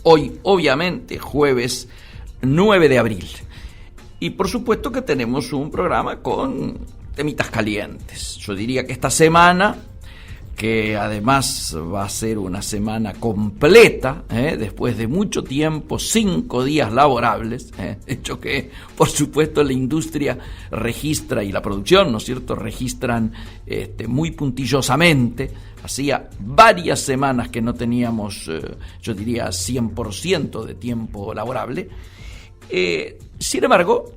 Hoy, obviamente, jueves 9 de abril. Y por supuesto que tenemos un programa con temitas calientes. Yo diría que esta semana, que además va a ser una semana completa, después de mucho tiempo, 5 días laborables, hecho que, por supuesto, la industria registra, y la producción, ¿no es cierto?, registran muy puntillosamente. Hacía varias semanas que no teníamos, yo diría, 100% de tiempo laborable. Sin embargo,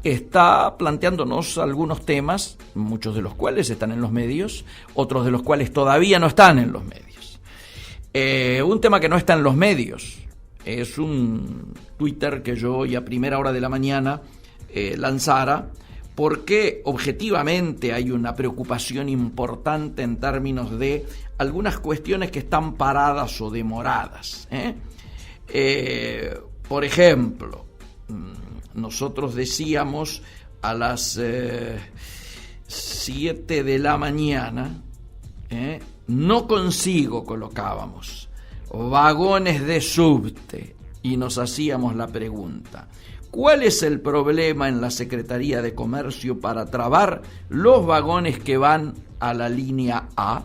está planteándonos algunos temas, muchos de los cuales están en los medios, otros de los cuales todavía no están en los medios. Un tema que no está en los medios es un Twitter que yo hoy a primera hora de la mañana lanzara, porque objetivamente hay una preocupación importante en términos de algunas cuestiones que están paradas o demoradas. Por ejemplo, nosotros decíamos a las 7 de la mañana, no consigo, colocábamos, vagones de subte, y nos hacíamos la pregunta: ¿cuál es el problema en la Secretaría de Comercio para trabar los vagones que van a la línea A?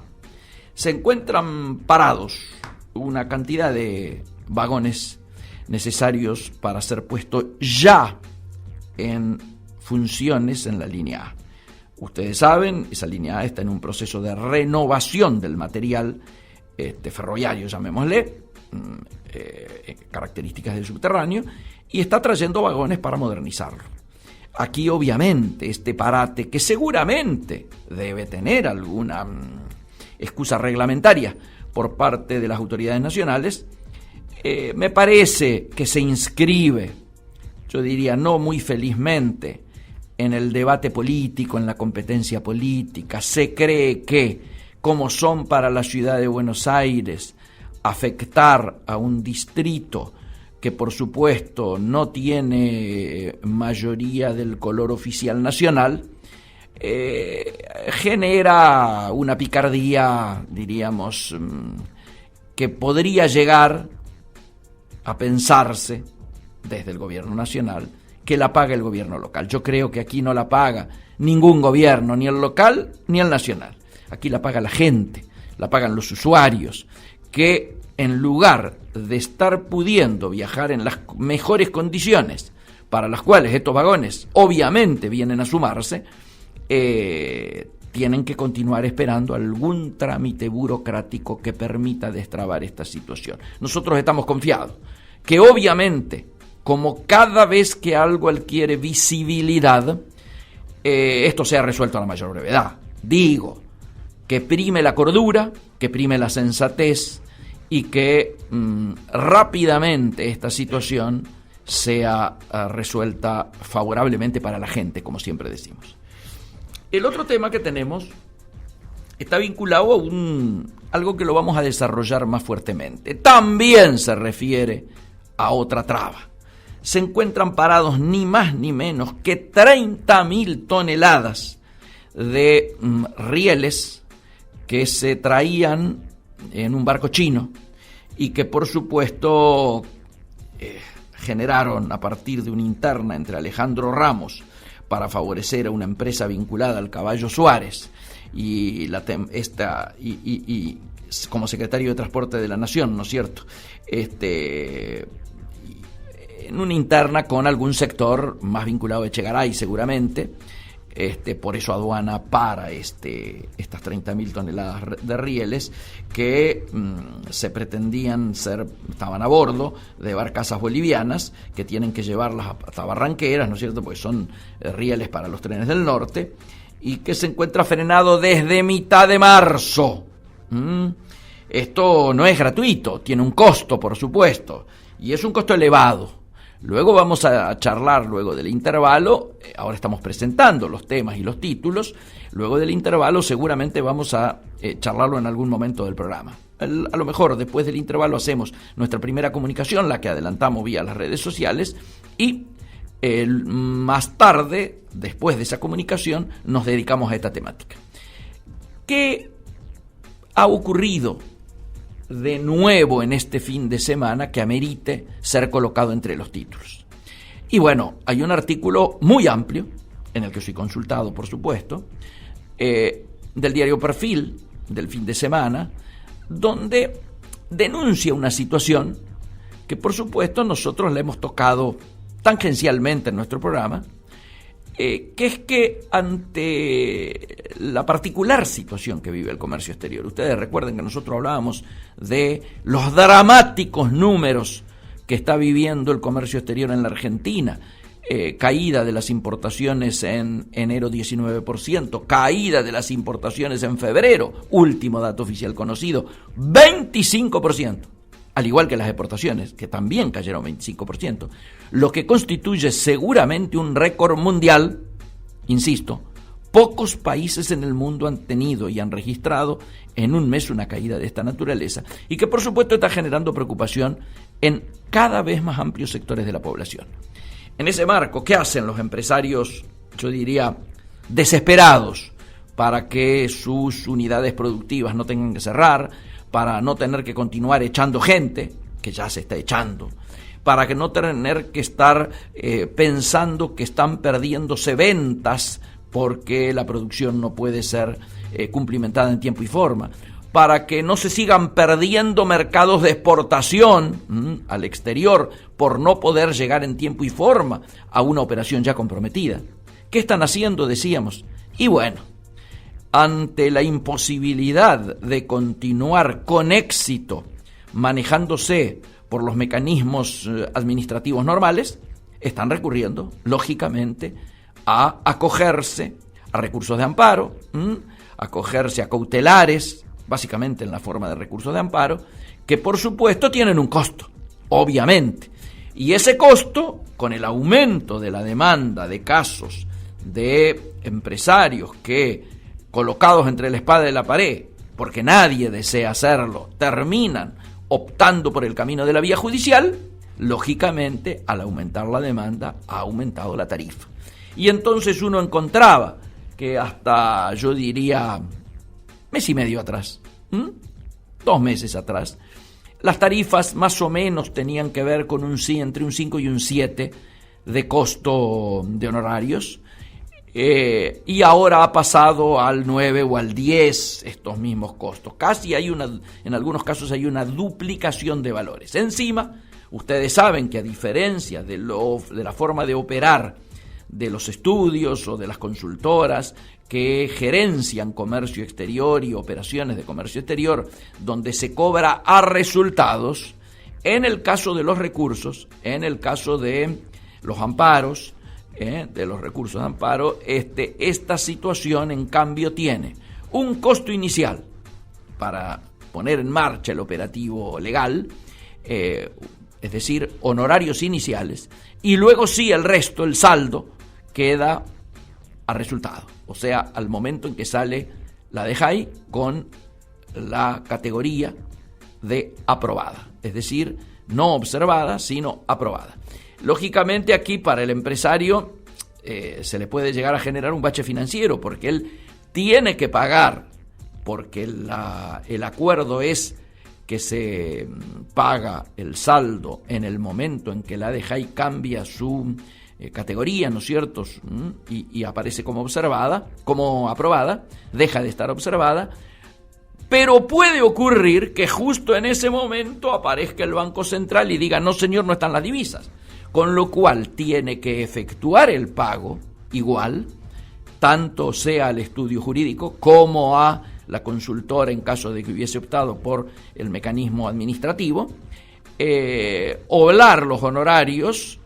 Se encuentran parados una cantidad de vagones necesarios para ser puestos ya en funciones en la línea A. Ustedes saben, esa línea A está en un proceso de renovación del material ferroviario, llamémosle, características del subterráneo, y está trayendo vagones para modernizarlo. Aquí, obviamente, este parate, que seguramente debe tener alguna excusa reglamentaria por parte de las autoridades nacionales, me parece que se inscribe, yo diría no muy felizmente, en el debate político, en la competencia política. Se cree que, como son para la ciudad de Buenos Aires, afectar a un distrito que por supuesto no tiene mayoría del color oficial nacional, genera una picardía, diríamos, que podría llegar a pensarse desde el gobierno nacional que la paga el gobierno local. Yo creo que aquí no la paga ningún gobierno, ni el local ni el nacional. Aquí la paga la gente, la pagan los usuarios, que en lugar de estar pudiendo viajar en las mejores condiciones para las cuales estos vagones obviamente vienen a sumarse, tienen que continuar esperando algún trámite burocrático que permita destrabar esta situación. Nosotros estamos confiados que obviamente, como cada vez que algo adquiere visibilidad, esto sea resuelto a la mayor brevedad. Digo, que prime la cordura, que prime la sensatez, y que rápidamente esta situación sea resuelta favorablemente para la gente, como siempre decimos. El otro tema que tenemos está vinculado a algo que lo vamos a desarrollar más fuertemente. También se refiere a otra traba. Se encuentran parados ni más ni menos que 30.000 toneladas de rieles que se traían en un barco chino y que por supuesto generaron, a partir de una interna entre Alejandro Ramos para favorecer a una empresa vinculada al Caballo Suárez y como secretario de Transporte de la Nación, ¿no es cierto?, en una interna con algún sector más vinculado a Echegaray seguramente. Por eso aduana para estas 30.000 toneladas de rieles que se pretendían estaban a bordo de barcazas bolivianas que tienen que llevarlas hasta Barranqueras, ¿no es cierto?, porque son rieles para los trenes del norte, y que se encuentra frenado desde mitad de marzo. Esto no es gratuito, tiene un costo, por supuesto, y es un costo elevado. Luego vamos a charlar, luego del intervalo, ahora estamos presentando los temas y los títulos, luego del intervalo seguramente vamos a charlarlo en algún momento del programa. A lo mejor después del intervalo hacemos nuestra primera comunicación, la que adelantamos vía las redes sociales, y más tarde, después de esa comunicación, nos dedicamos a esta temática. ¿Qué ha ocurrido de nuevo en este fin de semana que amerite ser colocado entre los títulos. Y bueno, hay un artículo muy amplio, en el que soy consultado, por supuesto, del diario Perfil, del fin de semana, donde denuncia una situación que, por supuesto, nosotros le hemos tocado tangencialmente en nuestro programa, que es que ante la particular situación que vive el comercio exterior, ustedes recuerden que nosotros hablábamos de los dramáticos números que está viviendo el comercio exterior en la Argentina, caída de las importaciones en enero 19%, caída de las importaciones en febrero, último dato oficial conocido, 25%. Al igual que las exportaciones, que también cayeron 25%, lo que constituye seguramente un récord mundial. Insisto, pocos países en el mundo han tenido y han registrado en un mes una caída de esta naturaleza, y que por supuesto está generando preocupación en cada vez más amplios sectores de la población. En ese marco, ¿qué hacen los empresarios, yo diría, desesperados para que sus unidades productivas no tengan que cerrar, para no tener que continuar echando gente, que ya se está echando, para que no tener que estar pensando que están perdiéndose ventas porque la producción no puede ser cumplimentada en tiempo y forma, para que no se sigan perdiendo mercados de exportación al exterior por no poder llegar en tiempo y forma a una operación ya comprometida? ¿Qué están haciendo? Decíamos. Y bueno, ante la imposibilidad de continuar con éxito manejándose por los mecanismos administrativos normales, están recurriendo, lógicamente, a acogerse a recursos de amparo, acogerse a cautelares, básicamente en la forma de recursos de amparo, que por supuesto tienen un costo, obviamente. Y ese costo, con el aumento de la demanda de casos de empresarios que, colocados entre la espada y la pared, porque nadie desea hacerlo, terminan optando por el camino de la vía judicial, lógicamente, al aumentar la demanda, ha aumentado la tarifa. Y entonces uno encontraba que hasta, yo diría, mes y medio atrás, 2 meses atrás, las tarifas más o menos tenían que ver con entre un 5 y un 7 de costo de honorarios, y ahora ha pasado al 9 o al 10 estos mismos costos. Casi en algunos casos hay una duplicación de valores. Encima, ustedes saben que a diferencia de la forma de operar de los estudios o de las consultoras que gerencian comercio exterior y operaciones de comercio exterior, donde se cobra a resultados, en el caso de los recursos, en el caso de los amparos, de los recursos de amparo, esta situación en cambio tiene un costo inicial para poner en marcha el operativo legal, es decir, honorarios iniciales, y luego sí el resto, el saldo, queda a resultado, o sea, al momento en que sale la DEJAI con la categoría de aprobada, es decir, no observada, sino aprobada. Lógicamente aquí para el empresario se le puede llegar a generar un bache financiero, porque él tiene que pagar, porque el acuerdo es que se paga el saldo en el momento en que la DEJAI cambia su categoría, ¿no es cierto? Y aparece como observada, como aprobada, deja de estar observada. Pero puede ocurrir que justo en ese momento aparezca el Banco Central y diga, no señor, no están las divisas. Con lo cual tiene que efectuar el pago igual, tanto sea al estudio jurídico como a la consultora en caso de que hubiese optado por el mecanismo administrativo, oblar los honorarios,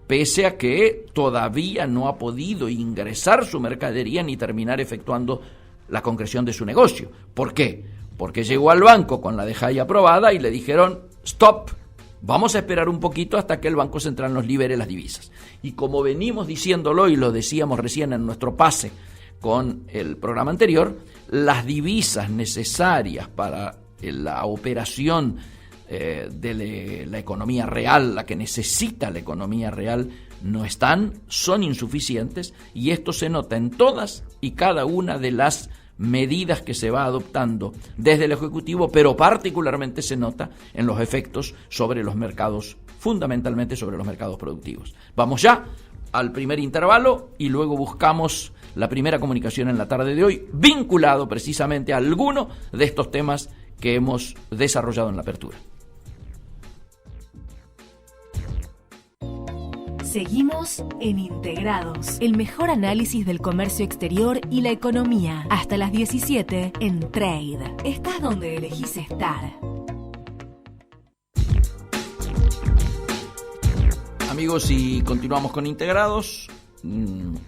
pese a que todavía no ha podido ingresar su mercadería ni terminar efectuando la concreción de su negocio. ¿Por qué? Porque llegó al banco con la DEJAI aprobada y le dijeron, stop, vamos a esperar un poquito hasta que el Banco Central nos libere las divisas. Y como venimos diciéndolo y lo decíamos recién en nuestro pase con el programa anterior, las divisas necesarias para la operación de la economía real, la que necesita la economía real, no están, son insuficientes, y esto se nota en todas y cada una de las medidas que se va adoptando desde el Ejecutivo, pero particularmente se nota en los efectos sobre los mercados, fundamentalmente sobre los mercados productivos. Vamos ya al primer intervalo y luego buscamos la primera comunicación en la tarde de hoy, vinculado precisamente a alguno de estos temas que hemos desarrollado en la apertura. Seguimos en Integrados, el mejor análisis del comercio exterior y la economía. Hasta las 17 en Trade. Estás donde elegís estar. Amigos, y continuamos con Integrados.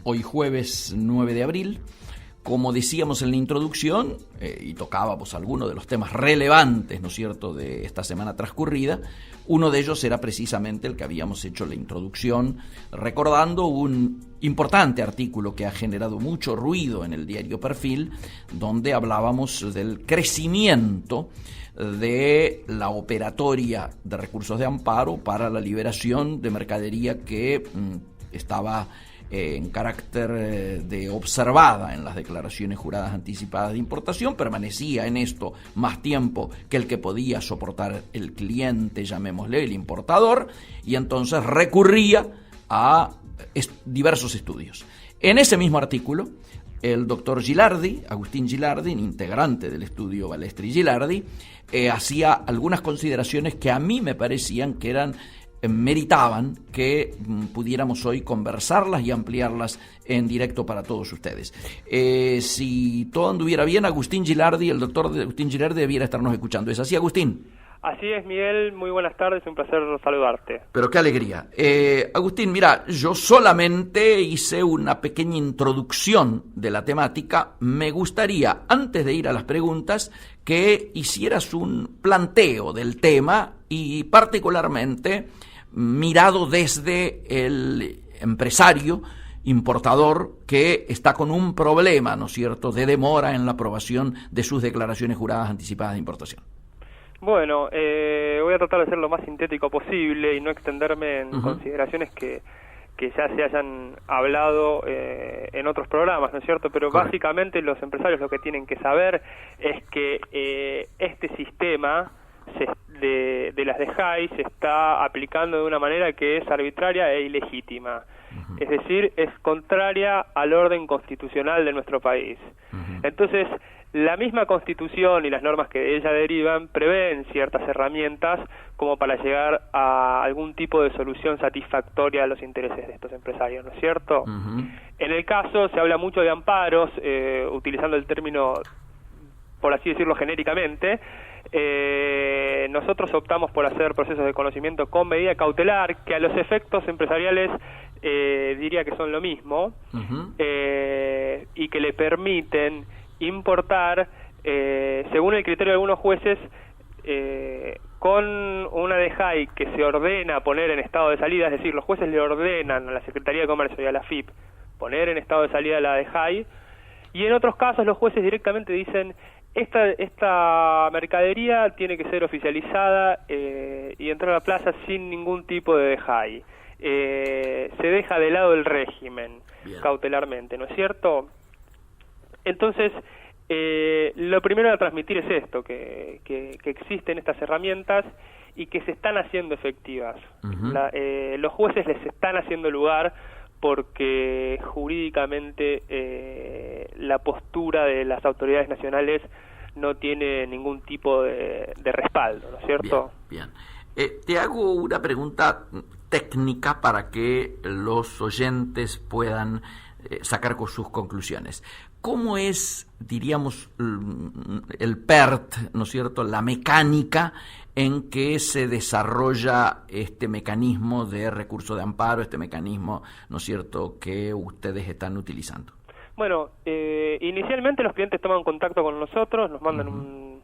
Hoy jueves 9 de abril. Como decíamos en la introducción, y tocábamos algunos de los temas relevantes, ¿no es cierto?, de esta semana transcurrida, uno de ellos era precisamente el que habíamos hecho la introducción, recordando un importante artículo que ha generado mucho ruido en el diario Perfil, donde hablábamos del crecimiento de la operatoria de recursos de amparo para la liberación de mercadería que estaba en carácter de observada en las declaraciones juradas anticipadas de importación, permanecía en esto más tiempo que el que podía soportar el cliente, llamémosle el importador, y entonces recurría a diversos estudios. En ese mismo artículo, el doctor Gilardi, Agustín Gilardi, integrante del estudio Balestri-Gilardi, hacía algunas consideraciones que a mí me parecían que meritaban que pudiéramos hoy conversarlas y ampliarlas en directo para todos ustedes. Si todo anduviera bien, Agustín Gilardi, el doctor Agustín Gilardi, debiera estarnos escuchando. ¿Es así, Agustín? Así es, Miguel. Muy buenas tardes, un placer saludarte. Pero qué alegría. Agustín, mira, yo solamente hice una pequeña introducción de la temática. Me gustaría, antes de ir a las preguntas, que hicieras un planteo del tema y particularmente mirado desde el empresario importador que está con un problema, ¿no es cierto?, de demora en la aprobación de sus declaraciones juradas anticipadas de importación. Bueno, voy a tratar de ser lo más sintético posible y no extenderme en consideraciones que ya se hayan hablado en otros programas, ¿no es cierto? Pero básicamente los empresarios lo que tienen que saber es que este sistema de las DEJAI se está aplicando de una manera que es arbitraria e ilegítima. Es decir, es contraria al orden constitucional de nuestro país. Entonces, la misma Constitución y las normas que de ella derivan prevén ciertas herramientas como para llegar a algún tipo de solución satisfactoria a los intereses de estos empresarios, ¿no es cierto? En el caso se habla mucho de amparos, utilizando el término, por así decirlo, genéricamente. Nosotros optamos por hacer procesos de conocimiento con medida cautelar, que a los efectos empresariales diría que son lo mismo, y que le permiten importar, según el criterio de algunos jueces, con una DEJAI que se ordena poner en estado de salida, es decir, los jueces le ordenan a la Secretaría de Comercio y a la FIP poner en estado de salida la DEJAI, y en otros casos los jueces directamente dicen esta mercadería tiene que ser oficializada y entrar a la plaza sin ningún tipo de DEJAI. Se deja de lado el régimen cautelarmente, ¿no es cierto? Entonces, lo primero a transmitir es esto, que existen estas herramientas y que se están haciendo efectivas. Los jueces les están haciendo lugar porque jurídicamente la postura de las autoridades nacionales no tiene ningún tipo de respaldo, ¿no es cierto? Bien. Te hago una pregunta técnica para que los oyentes puedan sacar con sus conclusiones. ¿Cómo es, diríamos, el PERT, ¿no es cierto?, la mecánica en que se desarrolla este mecanismo de recurso de amparo, este mecanismo, ¿no es cierto?, que ustedes están utilizando? Bueno, inicialmente los clientes toman contacto con nosotros, nos mandan un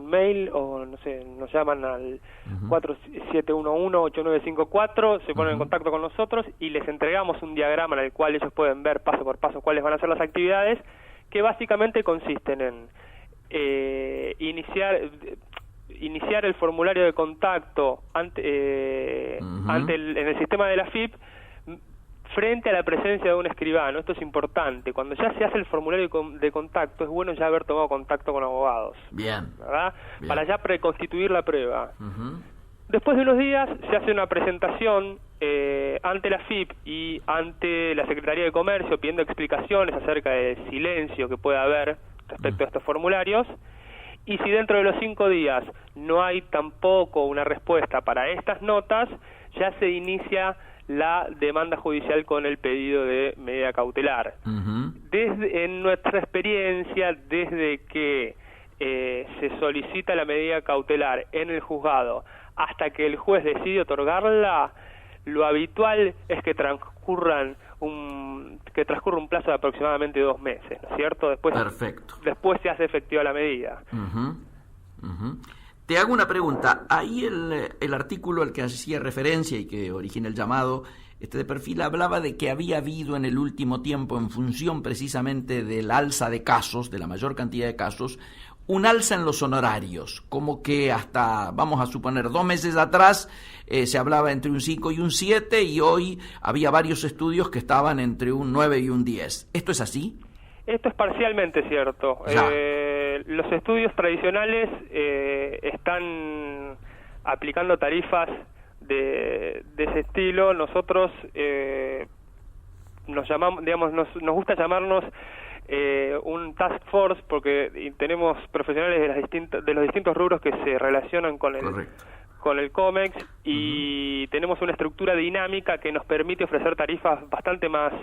mail o, no sé, nos llaman al 4711-8954, se ponen en contacto con nosotros y les entregamos un diagrama en el cual ellos pueden ver paso por paso cuáles van a ser las actividades, que básicamente consisten en iniciar el formulario de contacto en el sistema de la FIP, frente a la presencia de un escribano. Esto es importante. Cuando ya se hace el formulario de contacto, es bueno ya haber tomado contacto con abogados. Bien. ¿Verdad? Bien. Para ya preconstituir la prueba. Después de unos días se hace una presentación ante la FIP y ante la Secretaría de Comercio pidiendo explicaciones acerca del silencio que puede haber respecto a estos formularios. Y si dentro de los 5 días no hay tampoco una respuesta para estas notas, ya se inicia la demanda judicial con el pedido de medida cautelar. En nuestra experiencia, desde que se solicita la medida cautelar en el juzgado hasta que el juez decide otorgarla, lo habitual es que transcurra un plazo de aproximadamente 2 meses, ¿no es cierto? Perfecto. Después se hace efectiva la medida. Te hago una pregunta. Ahí el artículo al que hacía referencia y que origina el llamado de perfil hablaba de que había habido en el último tiempo, en función precisamente del alza de casos, de la mayor cantidad de casos, un alza en los honorarios, como que hasta, vamos a suponer, 2 meses atrás se hablaba entre un 5 y un 7 y hoy había varios estudios que estaban entre un 9 y un 10. ¿Esto es así? Esto es parcialmente cierto. Los estudios tradicionales están aplicando tarifas de ese estilo. Nosotros nos gusta llamarnos un task force porque tenemos profesionales de los distintos rubros que se relacionan con el COMEX y tenemos una estructura dinámica que nos permite ofrecer tarifas bastante más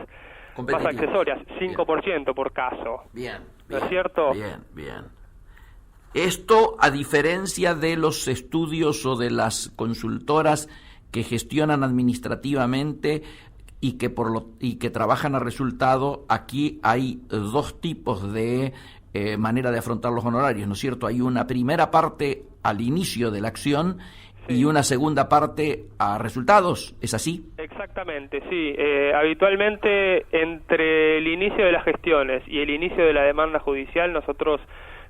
accesorias, 5% por caso. Bien, ¿no es cierto? Bien. Esto, a diferencia de los estudios o de las consultoras que gestionan administrativamente y que trabajan a resultado, aquí hay 2 tipos de manera de afrontar los honorarios, ¿no es cierto? Hay una primera parte al inicio de la acción y una segunda parte a resultados, ¿es así? Exactamente, sí. Habitualmente, entre el inicio de las gestiones y el inicio de la demanda judicial, nosotros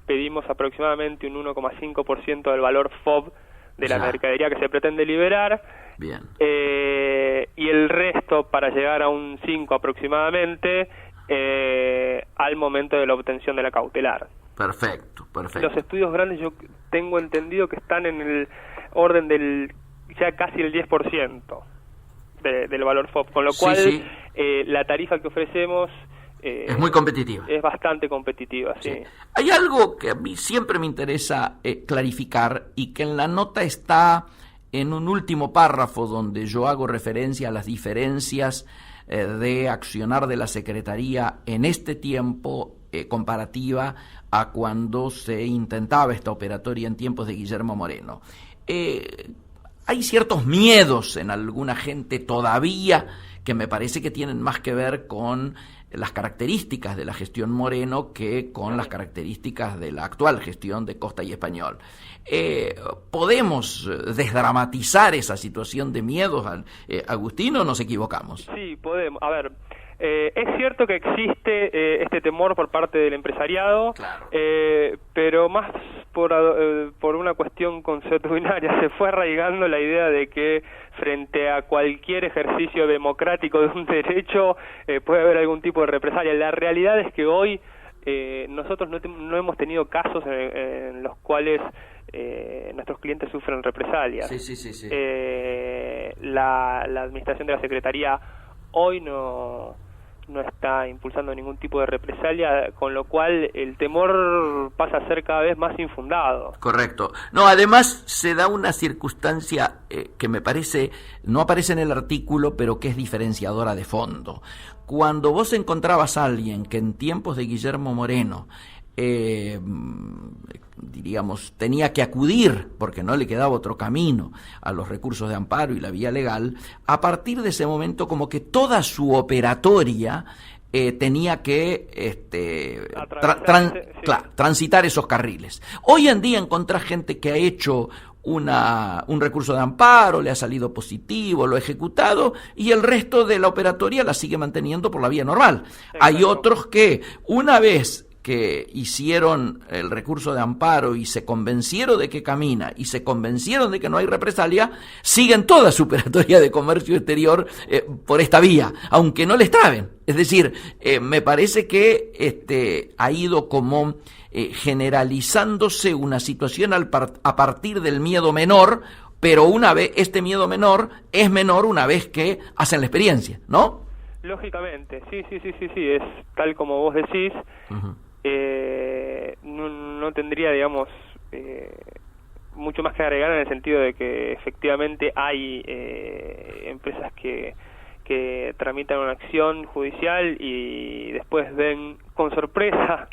pedimos aproximadamente un 1,5% del valor FOB de la mercadería que se pretende liberar. Bien. Y el resto para llegar a un 5 aproximadamente al momento de la obtención de la cautelar. Perfecto. Los estudios grandes yo tengo entendido que están en el orden del ya casi el 10% del valor FOB, con lo cual la tarifa que ofrecemos es muy competitiva. Es bastante competitiva, sí. Hay algo que a mí siempre me interesa clarificar y que en la nota está en un último párrafo donde yo hago referencia a las diferencias de accionar de la Secretaría en este tiempo comparativa a cuando se intentaba esta operatoria en tiempos de Guillermo Moreno. Hay ciertos miedos en alguna gente todavía que me parece que tienen más que ver con las características de la gestión Moreno que con las características de la actual gestión de Costa y Español. ¿Podemos desdramatizar esa situación de miedos, Agustín, o nos equivocamos? Sí, podemos. A ver, es cierto que existe este temor por parte del empresariado, claro. Pero más por una cuestión consuetudinaria se fue arraigando la idea de que frente a cualquier ejercicio democrático de un derecho puede haber algún tipo de represalia. La realidad es que hoy nosotros no hemos tenido casos en los cuales nuestros clientes sufren represalias. Sí. La administración de la Secretaría hoy no está impulsando ningún tipo de represalia, con lo cual el temor pasa a ser cada vez más infundado. Correcto. No, además se da una circunstancia que me parece, no aparece en el artículo, pero que es diferenciadora de fondo. Cuando vos encontrabas a alguien que en tiempos de Guillermo Moreno diríamos, tenía que acudir, porque no le quedaba otro camino, a los recursos de amparo y la vía legal, a partir de ese momento como que toda su operatoria tenía que transitar esos carriles. Hoy en día encontrás gente que ha hecho un recurso de amparo, le ha salido positivo, lo ha ejecutado, y el resto de la operatoria la sigue manteniendo por la vía normal. Exacto. Hay otros que, una vez que hicieron el recurso de amparo y se convencieron de que camina y se convencieron de que no hay represalia, siguen toda su operatoria de comercio exterior por esta vía, aunque no les traben. Es decir, me parece que ha ido como generalizándose una situación a partir del miedo menor, pero una vez este miedo menor es menor una vez que hacen la experiencia, ¿no? Lógicamente, sí, es tal como vos decís. Uh-huh. No tendría, digamos, mucho más que agregar en el sentido de que efectivamente hay empresas que tramitan una acción judicial y después ven con sorpresa,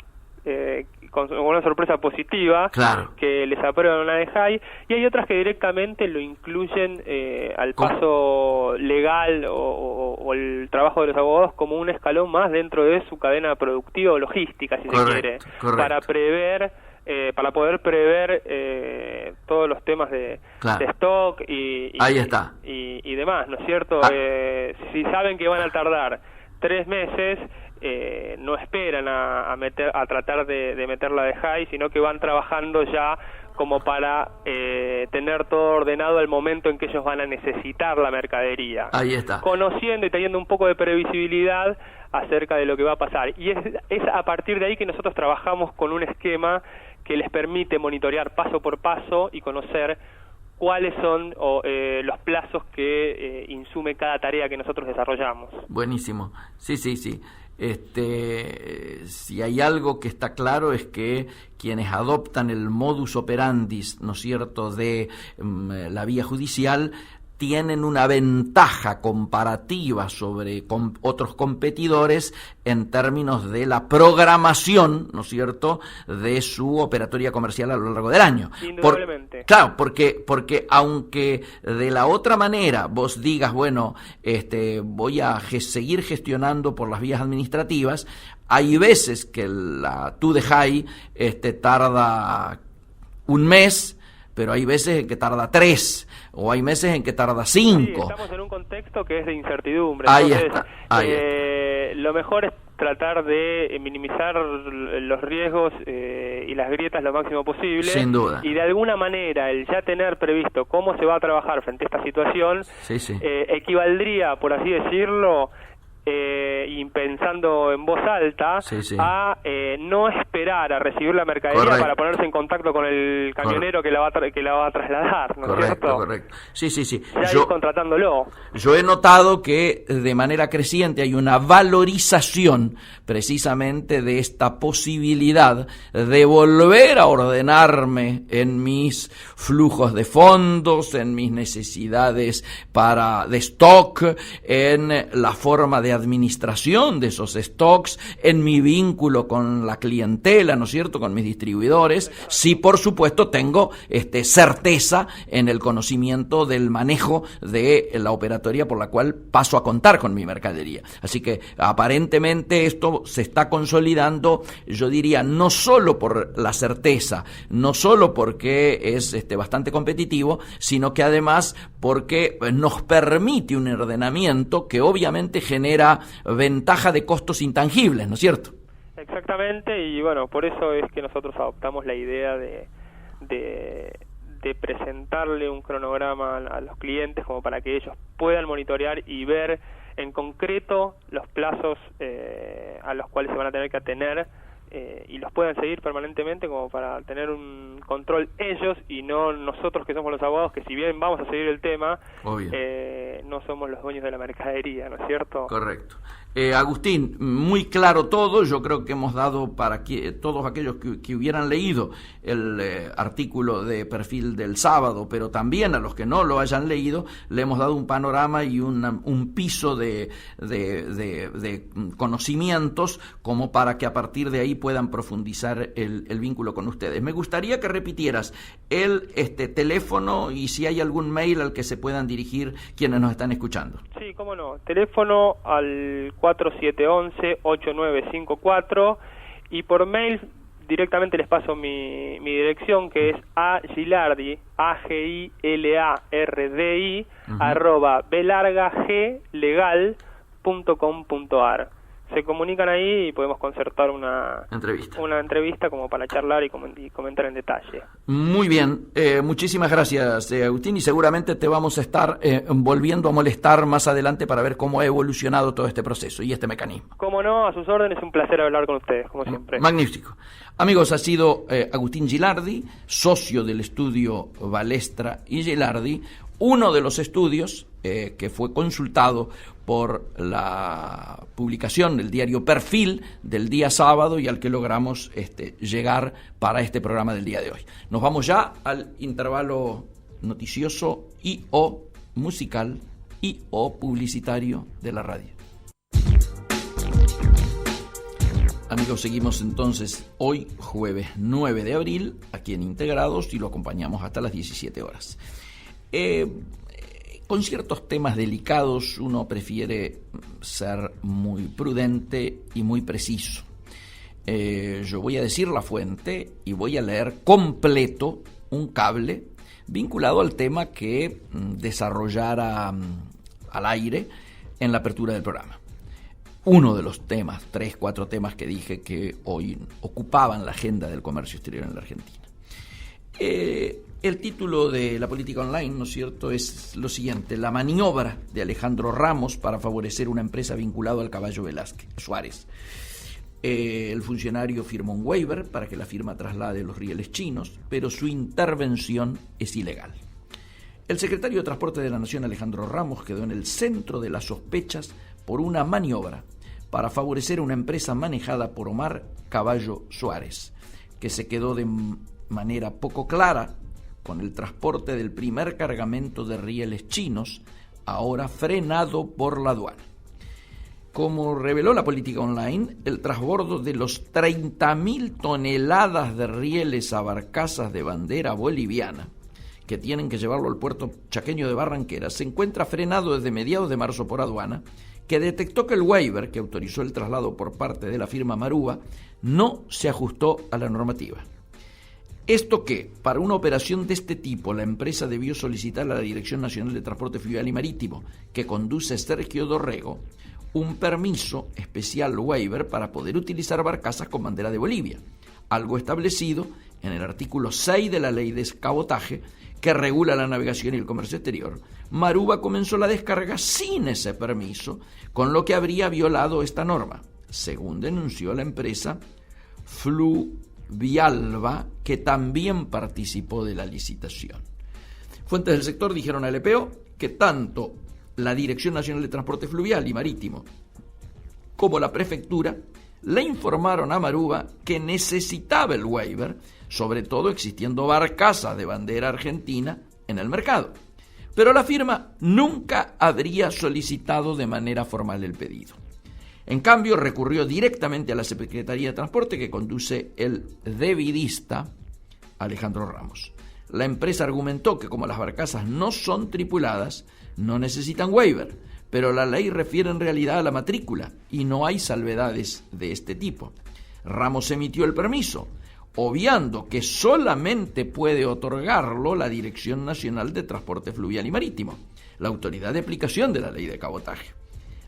con una sorpresa positiva, claro, que les aprueban una DEJAI, y hay otras que directamente lo incluyen al paso legal o el trabajo de los abogados como un escalón más dentro de su cadena productiva o logística, si se quiere, para poder prever todos los temas de stock y demás, ¿no es cierto? Si saben que van a tardar 3 meses, no esperan a tratar de meter la DEJAI, sino que van trabajando ya como para tener todo ordenado al momento en que ellos van a necesitar la mercadería. Ahí está. Conociendo y teniendo un poco de previsibilidad acerca de lo que va a pasar. Y es a partir de ahí que nosotros trabajamos con un esquema que les permite monitorear paso por paso y conocer cuáles son los plazos que insume cada tarea que nosotros desarrollamos. Buenísimo. Sí. Si hay algo que está claro es que quienes adoptan el modus operandi, ¿no es cierto?, de la vía judicial, tienen una ventaja comparativa sobre otros competidores en términos de la programación, ¿no es cierto?, de su operatoria comercial a lo largo del año. Indudablemente. Claro, porque aunque de la otra manera vos digas, bueno, voy a seguir gestionando por las vías administrativas, hay veces que tu DEJAI tarda un mes, pero hay veces en que tarda 3, o hay meses en que tarda 5. Sí, estamos en un contexto que es de incertidumbre. Ahí entonces, está. Lo mejor es tratar de minimizar los riesgos y las grietas lo máximo posible. Sin duda. Y de alguna manera el ya tener previsto cómo se va a trabajar frente a esta situación equivaldría, por así decirlo, y pensando en voz alta, a no esperar a recibir la mercadería para ponerse en contacto con el camionero que la va a trasladar, ¿no es cierto? Correcto. Sí. Ya ir contratándolo. Yo he notado que de manera creciente hay una valorización precisamente de esta posibilidad de volver a ordenarme en mis flujos de fondos, en mis necesidades de stock, en la forma de administración de esos stocks, en mi vínculo con la clientela, ¿no es cierto?, con mis distribuidores. Sí, por supuesto, tengo certeza en el conocimiento del manejo de la operatoria por la cual paso a contar con mi mercadería. Así que aparentemente esto se está consolidando, yo diría, no solo por la certeza, no solo porque es bastante competitivo, sino que además porque nos permite un ordenamiento que obviamente genera ventaja de costos intangibles, ¿no es cierto? Exactamente, y bueno, por eso es que nosotros adoptamos la idea de presentarle un cronograma a los clientes como para que ellos puedan monitorear y ver en concreto los plazos a los cuales se van a tener que atener y los puedan seguir permanentemente como para tener un control ellos y no nosotros que somos los abogados, que si bien vamos a seguir el tema, no somos los dueños de la mercadería, ¿no es cierto? Correcto. Agustín, muy claro todo. Yo creo que hemos dado para todos aquellos que hubieran leído el artículo de perfil del sábado, pero también a los que no lo hayan leído, le hemos dado un panorama y un piso de conocimientos como para que a partir de ahí puedan profundizar el vínculo con ustedes. Me gustaría que repitieras el teléfono y si hay algún mail al que se puedan dirigir quienes nos están escuchando. Sí, cómo no. Teléfono al 4711-8954 y por mail directamente les paso mi dirección, que es agilardi, agilardi, @blargaglegal.com.ar. se comunican ahí y podemos concertar una entrevista como para charlar y comentar en detalle. Muy bien, muchísimas gracias, Agustín, y seguramente te vamos a estar volviendo a molestar más adelante para ver cómo ha evolucionado todo este proceso y este mecanismo. Cómo no, a sus órdenes, un placer hablar con ustedes, como siempre. Magnífico. Amigos, ha sido Agustín Gilardi, socio del estudio Balestra y Gilardi, uno de los estudios que fue consultado por la publicación del diario Perfil del día sábado y al que logramos llegar para este programa del día de hoy. Nos vamos ya al intervalo noticioso y o musical y o publicitario de la radio. Amigos, seguimos entonces hoy jueves 9 de abril aquí en Integrados y lo acompañamos hasta las 17 horas. Con ciertos temas delicados uno prefiere ser muy prudente y muy preciso. Yo voy a decir la fuente y voy a leer completo un cable vinculado al tema que desarrollara al aire en la apertura del programa. Uno de los temas, 3-4 temas que dije que hoy ocupaban la agenda del comercio exterior en la Argentina. El título de la política online, ¿no es cierto?, es lo siguiente: la maniobra de Alejandro Ramos para favorecer una empresa vinculada al caballo Suárez. El funcionario firmó un waiver para que la firma traslade los rieles chinos, pero su intervención es ilegal. El secretario de Transporte de la Nación, Alejandro Ramos, quedó en el centro de las sospechas por una maniobra para favorecer una empresa manejada por Omar Caballo Suárez, que se quedó de manera poco clara con el transporte del primer cargamento de rieles chinos, ahora frenado por la aduana. Como reveló la política online, el transbordo de los 30.000 toneladas de rieles a barcazas de bandera boliviana, que tienen que llevarlo al puerto chaqueño de Barranquera, se encuentra frenado desde mediados de marzo por aduana, que detectó que el waiver que autorizó el traslado por parte de la firma Maruba no se ajustó a la normativa. Esto que, para una operación de este tipo, la empresa debió solicitar a la Dirección Nacional de Transporte Fluvial y Marítimo, que conduce Sergio Dorrego, un permiso especial waiver para poder utilizar barcazas con bandera de Bolivia, algo establecido en el artículo 6 de la Ley de Cabotaje, que regula la navegación y el comercio exterior. Maruba comenzó la descarga sin ese permiso, con lo que habría violado esta norma, según denunció la empresa Fluvialba, que también participó de la licitación. Fuentes del sector dijeron al EPO que tanto la Dirección Nacional de Transporte Fluvial y Marítimo como la Prefectura le informaron a Maruba que necesitaba el waiver, sobre todo existiendo barcazas de bandera argentina en el mercado. Pero la firma nunca habría solicitado de manera formal el pedido. En cambio, recurrió directamente a la Secretaría de Transporte, que conduce el debidista Alejandro Ramos. La empresa argumentó que como las barcazas no son tripuladas, no necesitan waiver, pero la ley refiere en realidad a la matrícula y no hay salvedades de este tipo. Ramos emitió el permiso, obviando que solamente puede otorgarlo la Dirección Nacional de Transporte Fluvial y Marítimo, la autoridad de aplicación de la ley de cabotaje.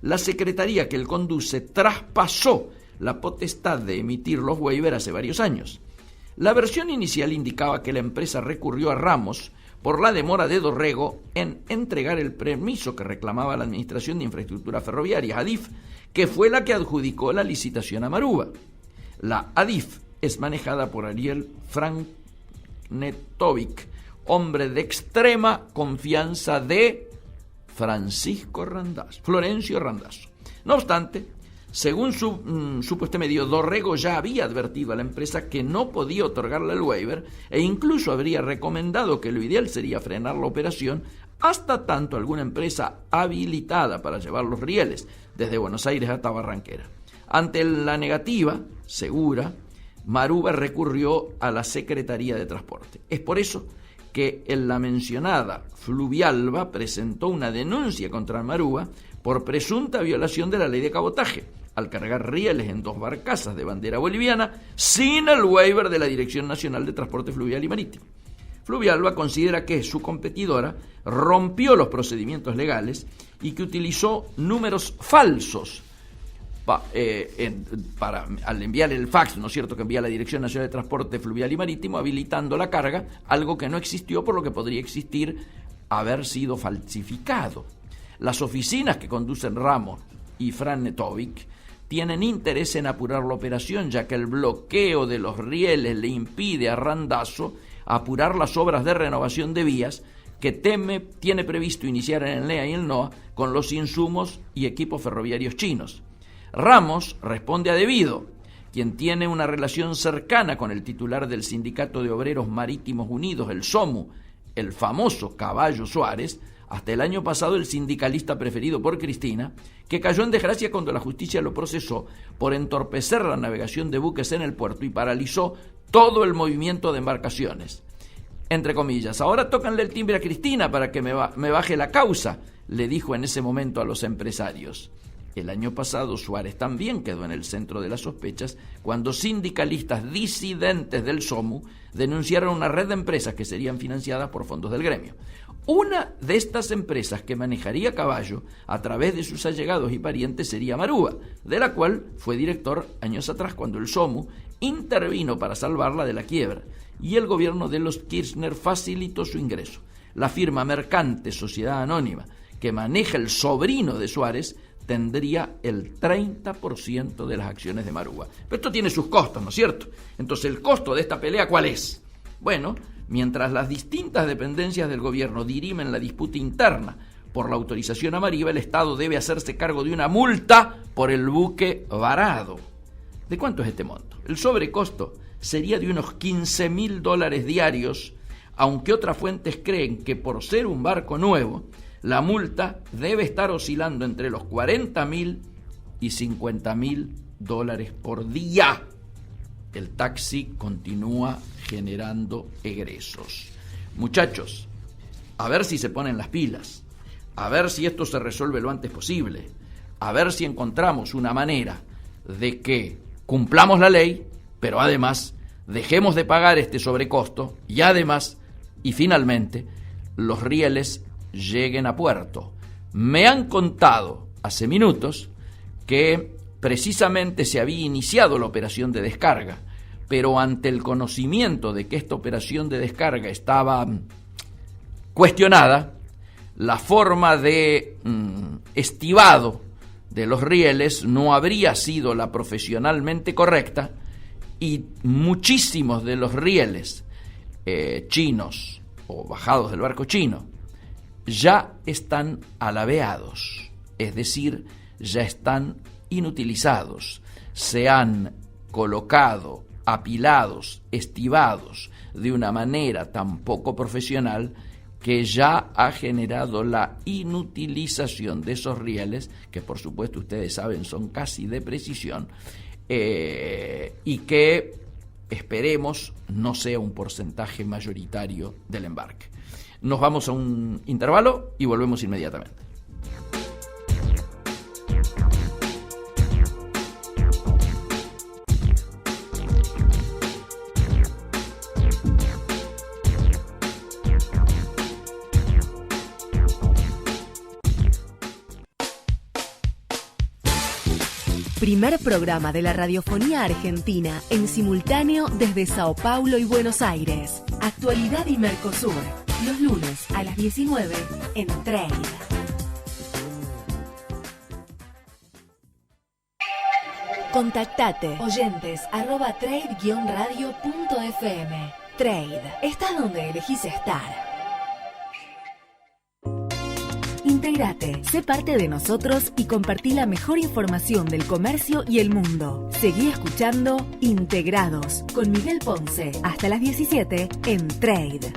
La secretaría que él conduce traspasó la potestad de emitir los waivers hace varios años. La versión inicial indicaba que la empresa recurrió a Ramos por la demora de Dorrego en entregar el permiso que reclamaba la Administración de Infraestructura Ferroviaria, ADIF, que fue la que adjudicó la licitación a Maruba. La ADIF es manejada por Ariel Franknetovic, hombre de extrema confianza de Florencio Randazzo. No obstante, según supo este medio, Dorrego ya había advertido a la empresa que no podía otorgarle el waiver e incluso habría recomendado que lo ideal sería frenar la operación hasta tanto alguna empresa habilitada para llevar los rieles desde Buenos Aires hasta Barranquera. Ante la negativa, segura, Maruba recurrió a la Secretaría de Transporte. Es por eso que en la mencionada Fluvialba presentó una denuncia contra Maruba por presunta violación de la ley de cabotaje, al cargar rieles en 2 barcazas de bandera boliviana sin el waiver de la Dirección Nacional de Transporte Fluvial y Marítimo. Fluvialba considera que su competidora rompió los procedimientos legales y que utilizó números falsos al enviar el fax, ¿no es cierto?, que envía la Dirección Nacional de Transporte Fluvial y Marítimo, habilitando la carga, algo que no existió, por lo que podría existir haber sido falsificado. Las oficinas que conducen Ramos y Fran Netovic tienen interés en apurar la operación, ya que el bloqueo de los rieles le impide a Randazzo apurar las obras de renovación de vías que tiene previsto iniciar en el NEA y el NOA con los insumos y equipos ferroviarios chinos. Ramos responde a Devido, quien tiene una relación cercana con el titular del Sindicato de Obreros Marítimos Unidos, el SOMU, el famoso Caballo Suárez, hasta el año pasado el sindicalista preferido por Cristina, que cayó en desgracia cuando la justicia lo procesó por entorpecer la navegación de buques en el puerto y paralizó todo el movimiento de embarcaciones. Entre comillas, ahora tócanle el timbre a Cristina para que me baje la causa, le dijo en ese momento a los empresarios. El año pasado Suárez también quedó en el centro de las sospechas cuando sindicalistas disidentes del SOMU denunciaron una red de empresas que serían financiadas por fondos del gremio. Una de estas empresas que manejaría Caballo a través de sus allegados y parientes sería Marúa, de la cual fue director años atrás cuando el SOMU intervino para salvarla de la quiebra y el gobierno de los Kirchner facilitó su ingreso. La firma mercante Sociedad Anónima que maneja el sobrino de Suárez tendría el 30% de las acciones de Marúa. Pero esto tiene sus costos, ¿no es cierto? Entonces, ¿el costo de esta pelea cuál es? Bueno, mientras las distintas dependencias del gobierno dirimen la disputa interna por la autorización a Mariva, el Estado debe hacerse cargo de una multa por el buque varado. ¿De cuánto es este monto? El sobrecosto sería de unos $15.000 diarios, aunque otras fuentes creen que por ser un barco nuevo, la multa debe estar oscilando entre los $40.000 y $50.000 por día. El taxi continúa generando egresos. Muchachos, a ver si se ponen las pilas, a ver si esto se resuelve lo antes posible, a ver si encontramos una manera de que cumplamos la ley, pero además dejemos de pagar este sobrecosto y además, y finalmente, los rieles lleguen a puerto. Me han contado hace minutos que precisamente se había iniciado la operación de descarga, pero ante el conocimiento de que esta operación de descarga estaba cuestionada, la forma de estibado de los rieles no habría sido la profesionalmente correcta y muchísimos de los rieles chinos o bajados del barco chino ya están alabeados, es decir, ya están inutilizados, se han colocado, apilados, estivados de una manera tan poco profesional que ya ha generado la inutilización de esos rieles, que por supuesto ustedes saben son casi de precisión, y que esperemos no sea un porcentaje mayoritario del embarque. Nos vamos a un intervalo y volvemos inmediatamente. Primer programa de la radiofonía argentina en simultáneo desde Sao Paulo y Buenos Aires. Actualidad y Mercosur, los lunes a las 19 en Trade. Contactate oyentes@trade-radio.fm. Trade, estás donde elegís estar. Integrate, sé parte de nosotros y compartí la mejor información del comercio y el mundo. Seguí escuchando Integrados con Miguel Ponce hasta las 17 en Trade.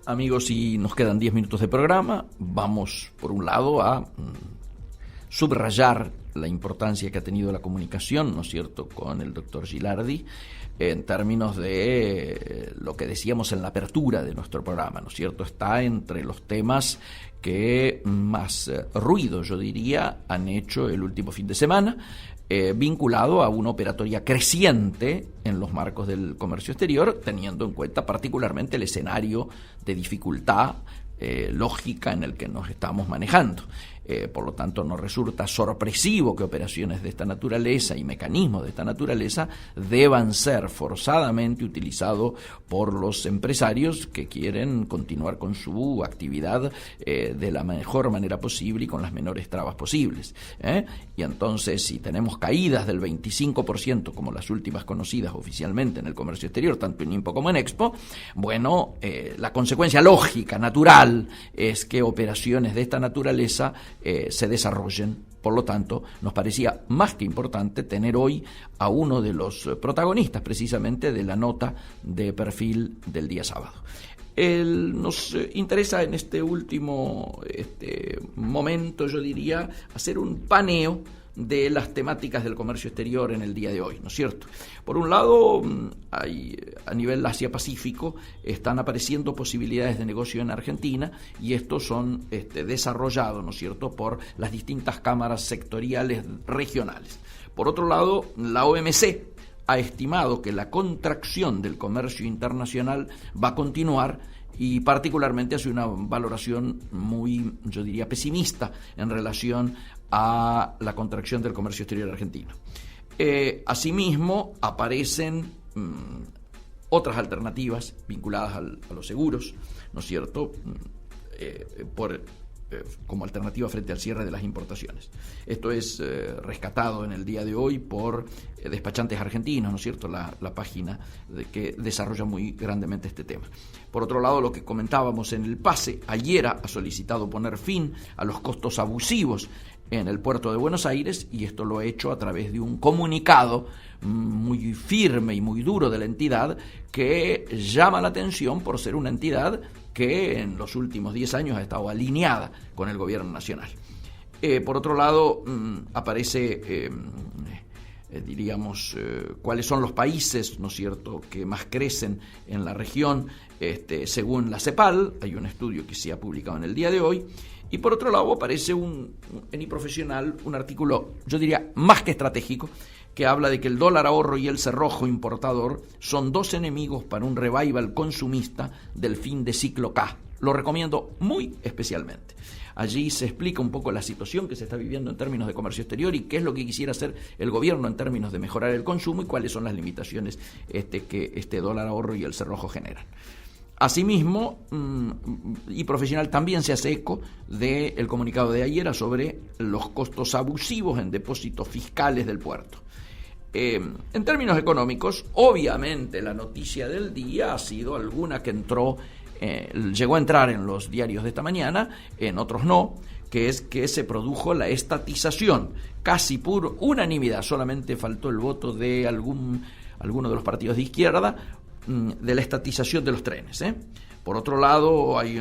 Amigos, y nos quedan 10 minutos de programa. Vamos, por un lado, a subrayar la importancia que ha tenido la comunicación, ¿no es cierto?, con el doctor Gilardi, en términos de lo que decíamos en la apertura de nuestro programa, ¿no es cierto? Está entre los temas que más ruido, yo diría, han hecho el último fin de semana. vinculado a una operatoria creciente en los marcos del comercio exterior, teniendo en cuenta particularmente el escenario de dificultad lógica en el que nos estamos manejando. Por lo tanto, nos resulta sorpresivo que operaciones de esta naturaleza y mecanismos de esta naturaleza deban ser forzadamente utilizados por los empresarios que quieren continuar con su actividad de la mejor manera posible y con las menores trabas posibles. Y entonces, si tenemos caídas del 25%, como las últimas conocidas oficialmente en el comercio exterior, tanto en INPO como en Expo, bueno, la consecuencia lógica, natural, es que operaciones de esta naturaleza se desarrollen. Por lo tanto, nos parecía más que importante tener hoy a uno de los protagonistas precisamente de la nota de perfil del día sábado. Nos interesa en este último momento, yo diría, hacer un paneo de las temáticas del comercio exterior en el día de hoy, ¿no es cierto? Por un lado, a nivel Asia-Pacífico están apareciendo posibilidades de negocio en Argentina y estos son desarrollados, ¿no es cierto?, por las distintas cámaras sectoriales regionales. Por otro lado, la OMC ha estimado que la contracción del comercio internacional va a continuar y particularmente hace una valoración muy, yo diría, pesimista en relación a la contracción del comercio exterior argentino. Asimismo, aparecen otras alternativas vinculadas a los seguros, ¿no es cierto?, como alternativa frente al cierre de las importaciones. Esto es rescatado en el día de hoy por Despachantes Argentinos, ¿no es cierto?, la página que desarrolla muy grandemente este tema. Por otro lado, lo que comentábamos en el pase, Ayera ha solicitado poner fin a los costos abusivos en el puerto de Buenos Aires y esto lo ha hecho a través de un comunicado muy firme y muy duro de la entidad que llama la atención por ser una entidad que en los últimos 10 años ha estado alineada con el gobierno nacional. Por otro lado, aparece, cuáles son los países, ¿no es cierto?, que más crecen en la región, según la CEPAL. Hay un estudio que se ha publicado en el día de hoy. Y por otro lado aparece en iProfesional un artículo, yo diría, más que estratégico, que habla de que el dólar ahorro y el cerrojo importador son dos enemigos para un revival consumista del fin de ciclo K. Lo recomiendo muy especialmente. Allí se explica un poco la situación que se está viviendo en términos de comercio exterior y qué es lo que quisiera hacer el gobierno en términos de mejorar el consumo y cuáles son las limitaciones que este dólar ahorro y el cerrojo generan. Asimismo, iProfesional también se hace eco del comunicado de Ayera sobre los costos abusivos en depósitos fiscales del puerto. En términos económicos, obviamente la noticia del día ha sido alguna que llegó a entrar en los diarios de esta mañana, en otros no, que es que se produjo la estatización, casi por unanimidad, solamente faltó el voto de alguno de los partidos de izquierda, de la estatización de los trenes. Por otro lado, hay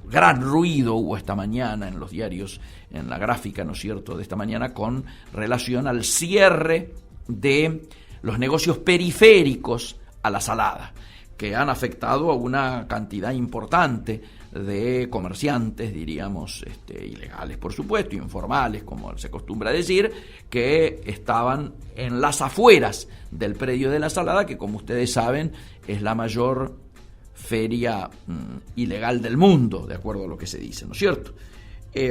gran ruido hubo esta mañana en los diarios, en la gráfica, ¿no es cierto?, de esta mañana con relación al cierre de los negocios periféricos a la salada, que han afectado a una cantidad importante de comerciantes, diríamos, ilegales, por supuesto, informales, como se acostumbra decir, que estaban en las afueras del predio de la Salada, que como ustedes saben es la mayor feria ilegal del mundo, de acuerdo a lo que se dice, ¿no es cierto?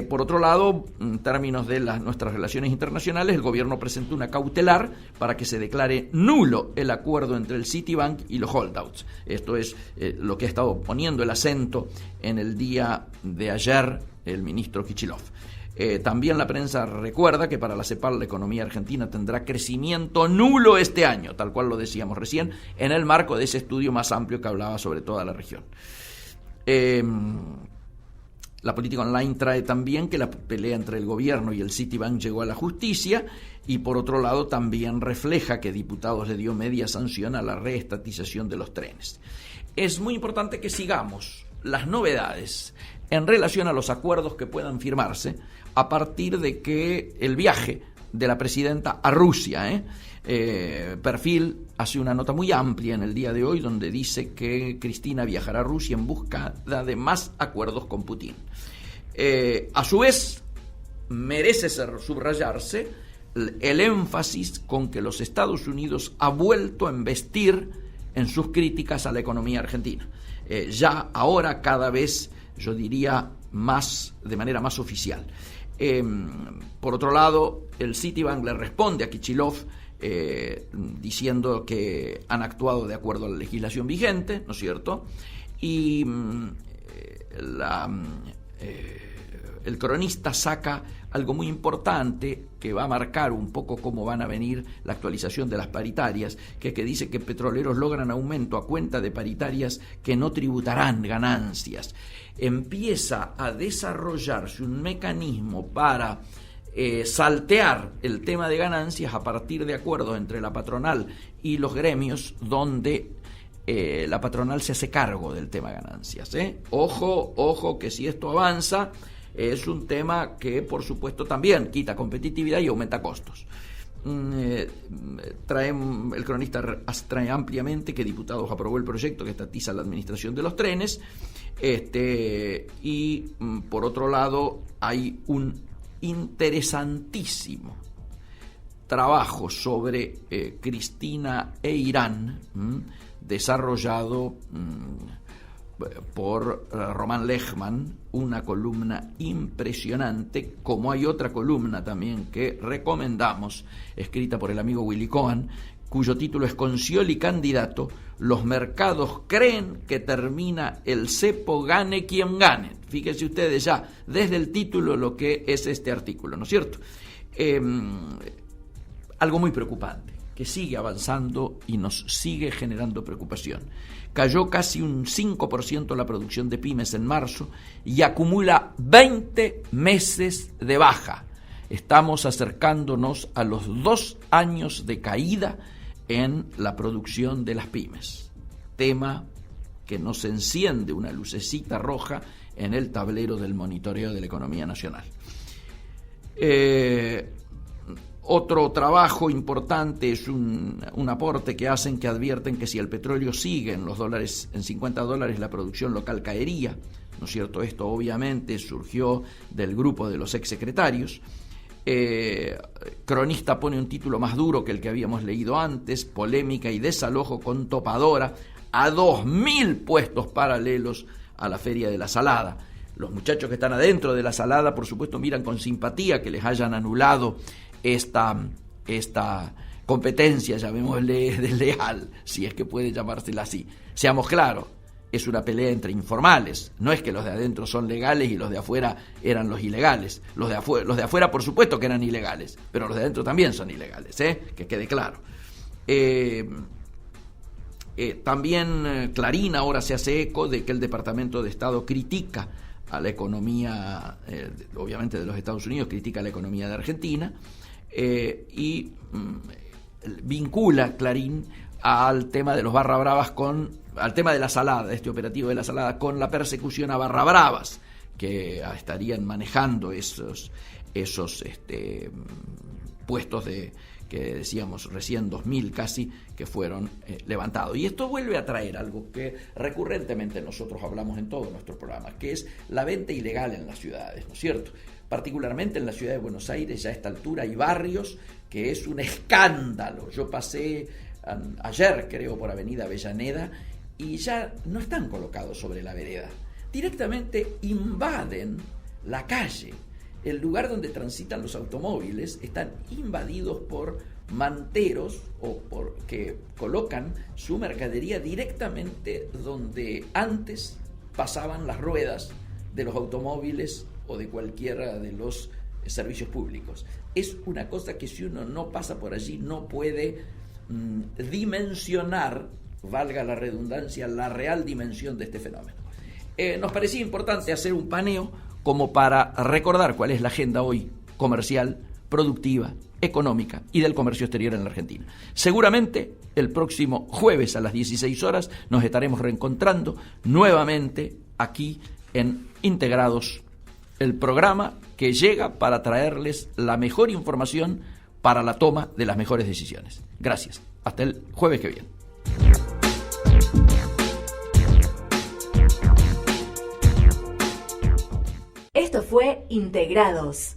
Por otro lado, en términos de nuestras relaciones internacionales, el gobierno presentó una cautelar para que se declare nulo el acuerdo entre el Citibank y los holdouts. Esto es lo que ha estado poniendo el acento en el día de ayer el ministro Kicillof. También la prensa recuerda que para la CEPAL la economía argentina tendrá crecimiento nulo este año, tal cual lo decíamos recién, en el marco de ese estudio más amplio que hablaba sobre toda la región. La política online trae también que la pelea entre el gobierno y el Citibank llegó a la justicia y por otro lado también refleja que diputados le dio media sanción a la reestatización de los trenes. Es muy importante que sigamos las novedades en relación a los acuerdos que puedan firmarse a partir de que el viaje de la presidenta a Rusia, Perfil hace una nota muy amplia en el día de hoy donde dice que Cristina viajará a Rusia en busca de más acuerdos con Putin. A su vez, merece subrayarse el énfasis con que los Estados Unidos ha vuelto a embestir en sus críticas a la economía argentina. Ya ahora cada vez, yo diría, de manera más oficial. Por otro lado, el Citibank le responde a Kichilov diciendo que han actuado de acuerdo a la legislación vigente, ¿no es cierto? Y el cronista saca algo muy importante que va a marcar un poco cómo van a venir la actualización de las paritarias, que dice que petroleros logran aumento a cuenta de paritarias que no tributarán ganancias. Empieza a desarrollarse un mecanismo para saltear el tema de ganancias a partir de acuerdos entre la patronal y los gremios, donde la patronal se hace cargo del tema ganancias. Ojo que si esto avanza, es un tema que, por supuesto, también quita competitividad y aumenta costos. El cronista trae ampliamente que diputados aprobó el proyecto que estatiza la administración de los trenes, y por otro lado hay un interesantísimo trabajo sobre Cristina e Irán, desarrollado por Román Lechman, una columna impresionante, como hay otra columna también que recomendamos, escrita por el amigo Willy Cohen, cuyo título es Con Scioli candidato, los mercados creen que termina el cepo, gane quien gane. Fíjense ustedes ya, desde el título, lo que es este artículo, ¿no es cierto? Algo muy preocupante, que sigue avanzando y nos sigue generando preocupación. Cayó casi un 5% la producción de pymes en marzo y acumula 20 meses de baja. Estamos acercándonos a los 2 años de caída en la producción de las pymes. Tema que nos enciende una lucecita roja en el tablero del monitoreo de la economía nacional. Otro trabajo importante es un aporte que hacen, que advierten que si el petróleo sigue en los dólares, en $50, la producción local caería, ¿no es cierto? Esto obviamente surgió del grupo de los exsecretarios. Cronista pone un título más duro que el que habíamos leído antes: polémica y desalojo con topadora a 2.000 puestos paralelos a la Feria de la Salada. Los muchachos que están adentro de la Salada, por supuesto, miran con simpatía que les hayan anulado esta competencia, llamémosle desleal, si es que puede llamársela así. Seamos claros, es una pelea entre informales, no es que los de adentro son legales y los de afuera eran los ilegales. Los de afuera por supuesto que eran ilegales, pero los de adentro también son ilegales, que quede claro. También Clarín ahora se hace eco de que el Departamento de Estado critica a la economía, obviamente de los Estados Unidos, critica a la economía de Argentina, y vincula Clarín al tema de los barra bravas al tema de la Salada, este operativo de la Salada, con la persecución a barra bravas que estarían manejando esos puestos que decíamos recién 2.000 casi, que fueron levantados. Y esto vuelve a traer algo que recurrentemente nosotros hablamos en todo nuestro programa, que es la venta ilegal en las ciudades, ¿no es cierto? Particularmente en la ciudad de Buenos Aires, ya a esta altura hay barrios que es un escándalo. Yo pasé ayer, creo, por Avenida Avellaneda y ya no están colocados sobre la vereda. Directamente invaden la calle. El lugar donde transitan los automóviles están invadidos por manteros que colocan su mercadería directamente donde antes pasaban las ruedas de los automóviles o de cualquiera de los servicios públicos. Es una cosa que si uno no pasa por allí no puede dimensionar, valga la redundancia, la real dimensión de este fenómeno. Nos parecía importante hacer un paneo como para recordar cuál es la agenda hoy comercial, productiva, económica y del comercio exterior en la Argentina. Seguramente el próximo jueves a las 16 horas nos estaremos reencontrando nuevamente aquí en Integrados, el programa que llega para traerles la mejor información para la toma de las mejores decisiones. Gracias. Hasta el jueves que viene. Esto fue Integrados.